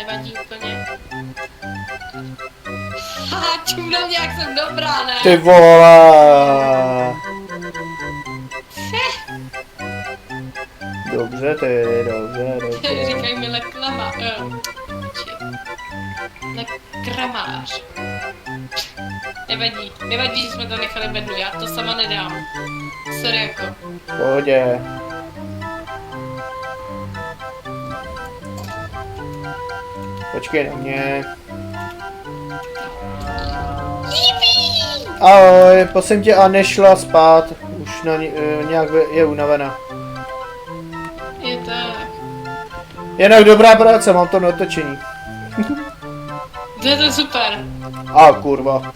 nevadí úplně. Haha, čum na mě, jak jsem dobrá, ne? Ty vole. Dobře ty, dobře. Říkají mi leklama. Lekramář. Nevadí, že jsme to nechali bednu, já to sama nedám. Sorry jako. Pohodě. Počkej na mě. Ahoj, prosím tě, a nešla spát. Už na nějak je unavená. Je tak. Jinak dobrá práce, mám to natočení. To je to super. A kurva.